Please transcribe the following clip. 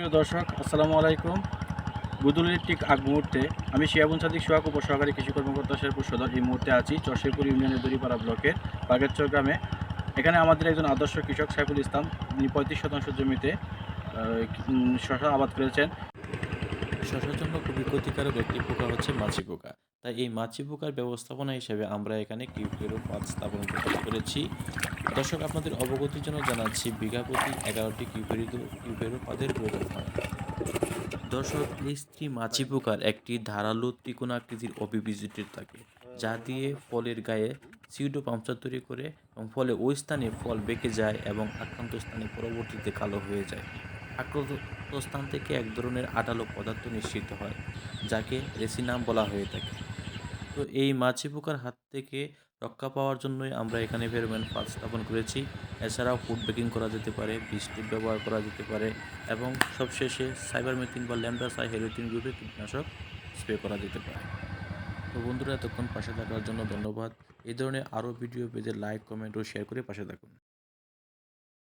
প্রিয় দর্শক, আসসালামু আলাইকুম। গুদুলির ঠিক আগ মুহূর্তে আমি শিয়াবুন সাদিক সোহাগ, উপসহকারী কৃষি কর্মকর্তা শেরপুর সদর। এই মুহূর্তে আছি চরশেরপুর ইউনিয়নের দড়িপাড়া ব্লকের বাগেরচর গ্রামে। এখানে আমাদের একজন আদর্শ কৃষক সাইফুল ইসলাম, তিনি 35 শতাংশ জমিতে শশা আবাদ করেছেন। শশার জন্য খুবই ক্ষতিকারক একটি পোকা হচ্ছে মাছি পোকা। তাই এই মাছি পোকার ব্যবস্থাপনা হিসেবে আমরা এখানে কিউকেরো পাত স্থাপন করেছি। দর্শক, আপনাদের অবগতির জন্য জানাচ্ছি বিঘা প্রতি 11টি কিউকেরো পাতের প্রয়োজন হয়। দর্শক, এই স্ত্রী মাছি পোকার একটি ধারালো ত্রিকোণাকৃতির অবিভিজিটেড থাকে, যা দিয়ে ফলের গায়ে সিউডো পাংচার তৈরি করে এবং ফলে ওই স্থানে ফল বেঁকে যায় এবং আক্রান্ত স্থানে পরবর্তীতে কালো হয়ে যায়। আক্রান্ত স্থান থেকে এক ধরনের আঠালো পদার্থ নিঃসৃত হয়, যাকে রেসিনাম বলা হয়ে থাকে। তো এই মাছি পোকার হাত থেকে রক্ষা পাওয়ার জন্যই আমরা এখানে ফেরোমন ফাঁদ স্থাপন করেছি। এছাড়াও ফুড বেকিং করা যেতে পারে, বীজটিপ ব্যবহার করা যেতে পারে এবং সবশেষে সাইবারমেথ্রিন বা ল্যাম্বডা-সাইহেরিথ্রিন গ্রুপের কীটনাশক স্প্রে করা যেতে পারে। তো বন্ধুরা, এতক্ষণ পাশে থাকার জন্য ধন্যবাদ। এই ধরনের আরও ভিডিও পেতে লাইক, কমেন্ট ও শেয়ার করে পাশে থাকুন।